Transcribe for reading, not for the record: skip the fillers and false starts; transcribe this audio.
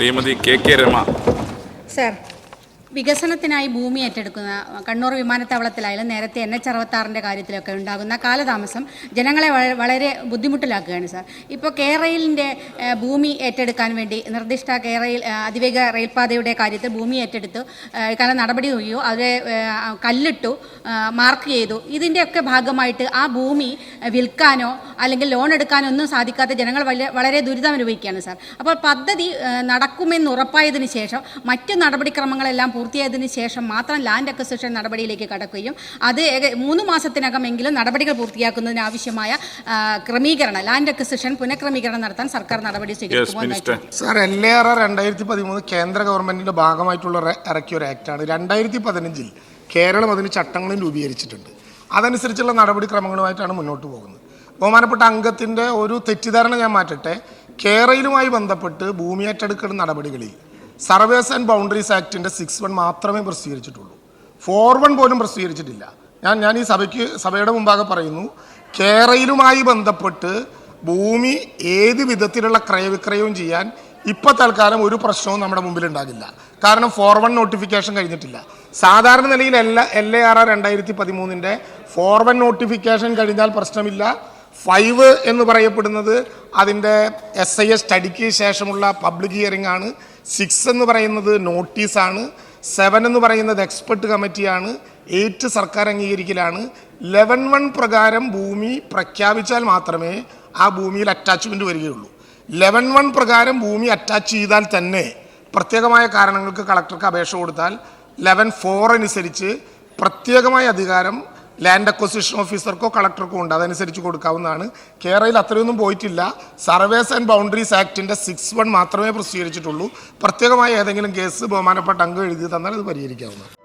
Shrimati K Rama. Sir, വികസനത്തിനായി ഭൂമി ഏറ്റെടുക്കുന്ന കണ്ണൂർ വിമാനത്താവളത്തിലായാലും നേരത്തെ NH-66 കാര്യത്തിലൊക്കെ ഉണ്ടാകുന്ന കാലതാമസം ജനങ്ങളെ വളരെ ബുദ്ധിമുട്ടിലാക്കുകയാണ് സാർ. ഇപ്പോൾ കേരളിൻ്റെ ഭൂമി ഏറ്റെടുക്കാൻ വേണ്ടി നിർദ്ദിഷ്ട കേരള അതിവേഗ റെയിൽപാതയുടെ കാര്യത്തിൽ ഭൂമി ഏറ്റെടുത്തു കാരണം നടപടി നോക്കിയോ അവരെ കല്ലിട്ടു മാർക്ക് ചെയ്തു. ഇതിൻ്റെയൊക്കെ ഭാഗമായിട്ട് ആ ഭൂമി വിൽക്കാനോ അല്ലെങ്കിൽ ലോൺ എടുക്കാനോ ഒന്നും സാധിക്കാത്ത ജനങ്ങൾ വളരെ ദുരിതം അനുഭവിക്കുകയാണ് സാർ. അപ്പോൾ പദ്ധതി നടക്കുമെന്ന് ഉറപ്പായതിനു ശേഷം മറ്റു നടപടിക്രമങ്ങളെല്ലാം പൂർത്തിയായതിനു ശേഷം മാത്രം ലാൻഡ് അക്വിസിഷൻ നടപടിയിലേക്ക് കടക്കുകയും അത് 3 മാസത്തിനകമെങ്കിലും നടപടികൾ പൂർത്തിയാക്കുന്നതിന് ആവശ്യമായ ക്രമീകരണം ലാൻഡ് അക്വിസിഷൻ പുനഃക്രമീകരണം നടത്താൻ സർക്കാർ നടപടി സ്വീകരിക്കുമോ? സാർ, LAR 2013 കേന്ദ്ര ഗവൺമെന്റിന്റെ ഭാഗമായിട്ടുള്ള ഇറക്കിയ ഒരു ആക്ടാണ്. 2015 കേരളം അതിന് ചട്ടങ്ങളും രൂപീകരിച്ചിട്ടുണ്ട്. അതനുസരിച്ചുള്ള നടപടിക്രമങ്ങളുമായിട്ടാണ് മുന്നോട്ട് പോകുന്നത്. ബഹുമാനപ്പെട്ട അംഗത്തിന്റെ ഒരു തെറ്റിദ്ധാരണ ഞാൻ മാറ്റട്ടെ. കേരളവുമായി ബന്ധപ്പെട്ട് ഭൂമി ഏറ്റെടുക്കുന്ന നടപടികളിൽ സർവേസ് ആൻഡ് ബൗണ്ടറീസ് ആക്ടിൻ്റെ 6(1) മാത്രമേ പ്രസിദ്ധീകരിച്ചിട്ടുള്ളൂ. 4(1) പോലും പ്രസിദ്ധീകരിച്ചിട്ടില്ല. ഞാൻ ഈ സഭയുടെ മുമ്പാകെ പറയുന്നു, കേരളവുമായി ബന്ധപ്പെട്ട് ഭൂമി ഏത് വിധത്തിലുള്ള ക്രയവിക്രയവും ചെയ്യാൻ ഇപ്പോൾ തൽക്കാലം ഒരു പ്രശ്നവും നമ്മുടെ മുമ്പിൽ ഉണ്ടാകില്ല. കാരണം 4(1) നോട്ടിഫിക്കേഷൻ കഴിഞ്ഞിട്ടില്ല. സാധാരണ നിലയിൽ LAR 2013 4(1) നോട്ടിഫിക്കേഷൻ കഴിഞ്ഞാൽ പ്രശ്നമില്ല. 5 എന്ന് പറയപ്പെടുന്നത് അതിൻ്റെ SIA സ്റ്റഡിക്ക് ശേഷമുള്ള പബ്ലിക് ഹിയറിംഗ് ആണ്. 6 എന്ന് പറയുന്നത് നോട്ടീസാണ്. 7 എന്ന് പറയുന്നത് എക്സ്പെർട്ട് കമ്മിറ്റിയാണ്. 8 സർക്കാർ അംഗീകരിക്കലാണ്. 11(1) പ്രകാരം ഭൂമി പ്രഖ്യാപിച്ചാൽ മാത്രമേ ആ ഭൂമിയിൽ അറ്റാച്ച്മെൻറ്റ് വരികയുള്ളൂ. 11(1) പ്രകാരം ഭൂമി അറ്റാച്ച് ചെയ്താൽ തന്നെ പ്രത്യേകമായ കാരണങ്ങൾക്ക് കളക്ടർക്ക് അപേക്ഷ കൊടുത്താൽ 11(4) അനുസരിച്ച് പ്രത്യേകമായ അധികാരം ലാൻഡ് അക്വസിഷൻ ഓഫീസർക്കോ കളക്ടർക്കോ ഉണ്ട്. അതനുസരിച്ച് കൊടുക്കാവുന്നതാണ്. കേരളയിൽ അത്രയൊന്നും പോയിട്ടില്ല. സർവേസ് ആൻഡ് ബൗണ്ടറീസ് ആക്ടിൻ്റെ 6(1) മാത്രമേ പ്രസിദ്ധീകരിച്ചിട്ടുള്ളൂ. പ്രത്യേകമായ ഏതെങ്കിലും കേസ് ബഹുമാനപ്പെട്ട അംഗം എഴുതി തന്നാൽ അത് പരിഹരിക്കാവുന്നതാണ്.